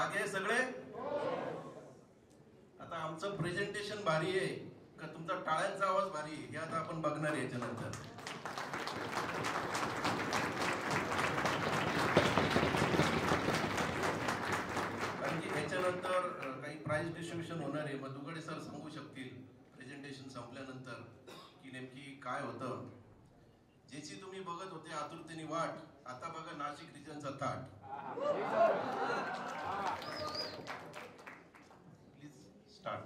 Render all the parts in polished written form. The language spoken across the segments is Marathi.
जागे सगळे? आता आमचं प्रेझेंटेशन भारी आहे का तुमचा टाळ्यांचा आवाज भारी आहे हे आता आपण बघणार आहे याच्यानंतर. कारण की याच्यानंतर काही प्राइज डिस्ट्रीब्युशन होणार आहे. मग दुगडे सर सांगू शकतील प्रेझेंटेशन संपल्यानंतर की नेमकी काय होतं. ज्याची तुम्ही बघत होते आतुरतेने वाट, आता बघा नाशिक रिजनचा थाट. Please start.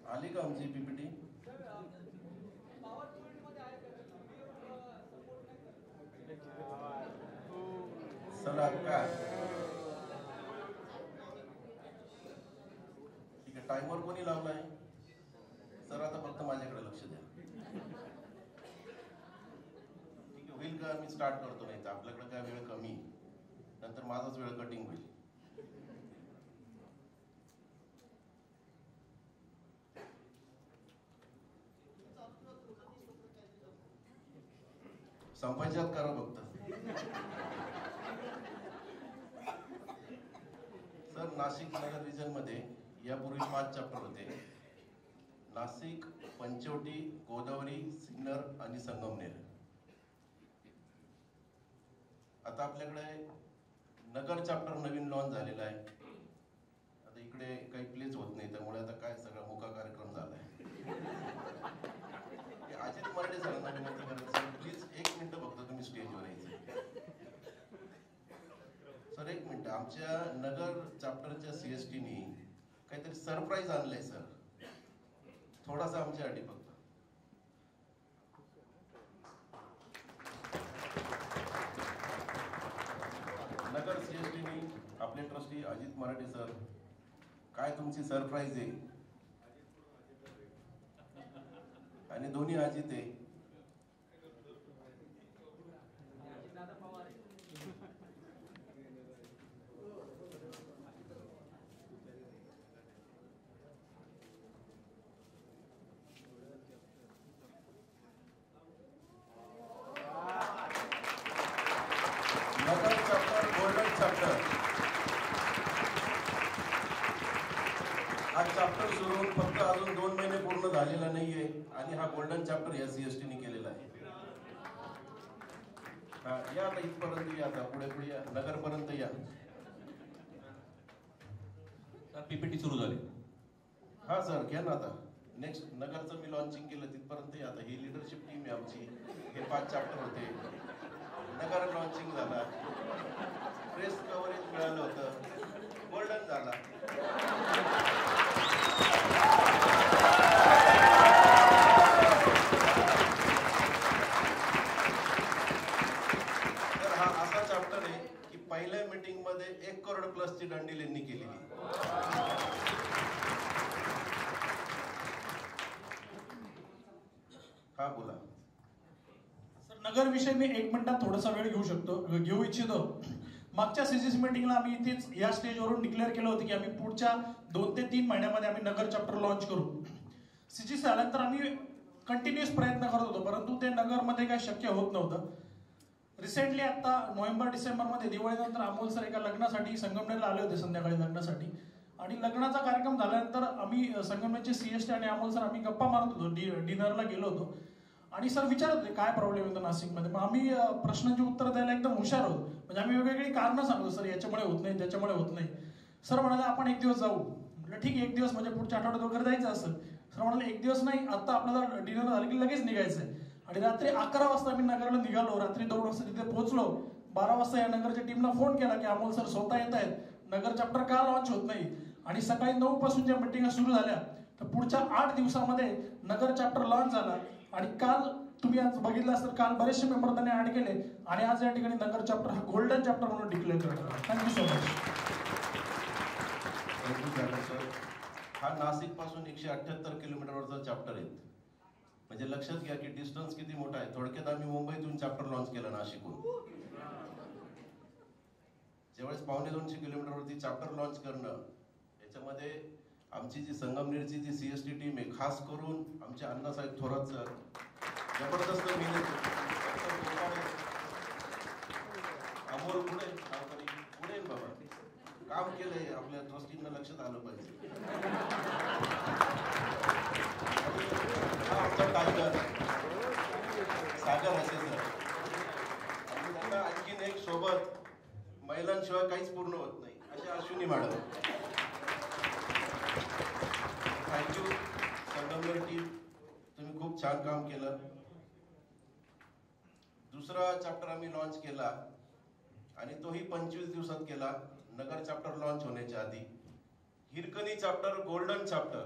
आली का आमची पीपीटी? चला का ठीक आहे. टाइमर कोणी लावलाय? सर आता फक्त माझ्याकडे लक्ष द्या. ठीक आहे, होईल का? मी स्टार्ट करतो. नाही तर आपल्याकडे काय वेळ कमी, नंतर माझाच वेळ कटिंग होईल. संपायच्यात करा फक्त. सर नाशिक नगर रिजन मध्ये यापूर्वी 5 चॅप्टर होते. नाशिक, पंचवटी, गोदावरी, सिन्नर आणि संगमनेर. आता आपल्याकडे नगर चॅप्टर नवीन लॉन्च झालेला आहे. आता इकडे काही प्लेच होत नाही, त्यामुळे आता काय सगळा मुका कार्यक्रम झालाय. अजित मराठे सरांना विनंती करायचं, प्लीज 1 मिनिट फक्त तुम्ही स्टेजवर यायचं. Sir 1 minute. आमच्या नगर चॅप्टरच्या सीएसटीनी काहीतरी सरप्राईज आणलंय सर, थोडासा आमच्यासाठी फक्त. नगर सीएसटीनी आपले ट्रस्टी अजित मराठे सर, काय तुमची सरप्राईज आहे? आणि दोन्ही अजित आहे. नगर चॅप्टर गोल्डन चॅप्टर. हा चॅप्टर सुरू होऊन फक्त अजून 2 महिने पूर्ण झालेला नाहीये आणि हा गोल्डन चॅप्टर या सीएसटीने केलेला आहे. या आता इथपर्यंत या, आता पुढे पुढे या, नगर पर्यंत या. पीपीटी सुरू झाली. हा सर घ्या ना. आता नेक्स्ट नगरचं मी लॉन्चिंग केलं तिथपर्यंत या. आता ही लिडरशिप टीम आहे आमची. हे 5 चॅप्टर होते. नगर लॉन्चिंग झाला, प्रेस कव्हरेज मिळालं होतं, गोल्डन झाला. तर हा असा चॅप्टर आहे की पहिल्या मीटिंग मध्ये 1 करोड प्लसची डंडील यांनी केलेली. हा बोला सर. नगर विषय मी 1 मिनिटात थोडासा वेळ घेऊ इच्छितो. मागच्या सीसीसी मीटिंगला आम्ही इथेच या स्टेजवरून डिक्लेअर केलं होतं की आम्ही पुढच्या 2 ते 3 महिन्यामध्ये आम्ही नगर चॅप्टर लॉन्च करू. सीसीसी आल्यानंतर आम्ही कंटिन्युअस प्रयत्न करत होतो, परंतु ते नगरमध्ये काही शक्य होत नव्हतं. रिसेंटली आता नोव्हेंबर-डिसेंबरमध्ये दिवाळीनंतर अमोल सर एका लग्नासाठी संगमनेरला आले होते, संध्याकाळी लग्नासाठी. आणि लग्नाचा कार्यक्रम झाल्यानंतर आम्ही संगमनेरचे सीएसटी आणि अमोल सर आम्ही गप्पा मारत होतो, डिनरला गेलो होतो. आणि सर विचारत होते काय प्रॉब्लेम येतो नाशिकमध्ये. मग आम्ही प्रश्नांची उत्तर द्यायला एकदम हुशार होतो. म्हणजे आम्ही वेगवेगळी कारणं सांगतो, सर याच्यामुळे होत नाही, त्याच्यामुळे होत नाही. सर म्हणाले आपण 1 दिवस जाऊ. म्हटलं ठीक आहे, 1 दिवस म्हणजे पुढच्या आठवड्यात वगैरे जायचं असेल. सर म्हणाले 1 दिवस नाही, आता आपल्याला डिनर झालं की लगेच निघायचंय. आणि रात्री 11 वाजता आम्ही नगरला निघालो. रात्री 2 वाजता तिथे पोहोचलो. 12 वाजता या नगरच्या टीमला फोन केला की अमोल सर स्वतः येत आहेत, नगर चॅप्टर का लॉन्च होत नाही. आणि सकाळी 9 पासून ज्या मिटिंगा सुरू झाल्या तर पुढच्या 8 दिवसामध्ये नगर चॅप्टर लॉन्च झाला. आणि काल तुम्ही आज बघितलं असेल, काल बरेचसे मेंबर त्यांनी ऍड केले आणि आज या ठिकाणी नगर चॅप्टर हा गोल्डन चॅप्टर म्हणून डिक्लेअर करतो. Thank you so much. Thank you sir. हा नाशिक पासून 178 किलोमीटरवरचा चॅप्टर आहे. म्हणजे लक्षात घ्या की डिस्टन्स किती मोठा आहे. थोडक्यात आम्ही मुंबईतून चॅप्टर लॉन्च केला नाशिकहून. ज्यावेळेस 250 किलोमीटरवरती चॅप्टर लॉन्च करणं, याच्यामध्ये आमची जी संगमनेरची जी CST टीम आहे, खास करून आमचे अण्णासाहेब थोरात सर जबरदस्त मेहनत, अमोल पुढे बाबा काम केलंय, आपल्या ट्रस्टींना लक्षात आलं पाहिजे. हा आमचा टायगर सागर असे सर, आणि त्यांना आणखीन एक सोबत महिलांशिवाय काहीच पूर्ण होत नाही असे Ashwini madam. Thank you Sangamner team, तुम्ही खूप छान काम केलं. दुसरा चॅप्टर आम्ही लॉन्च केला आणि तोही 25 दिवसात केला, नगर चॅप्टर लॉन्च होण्याच्या आधी. Hirkani chapter golden chapter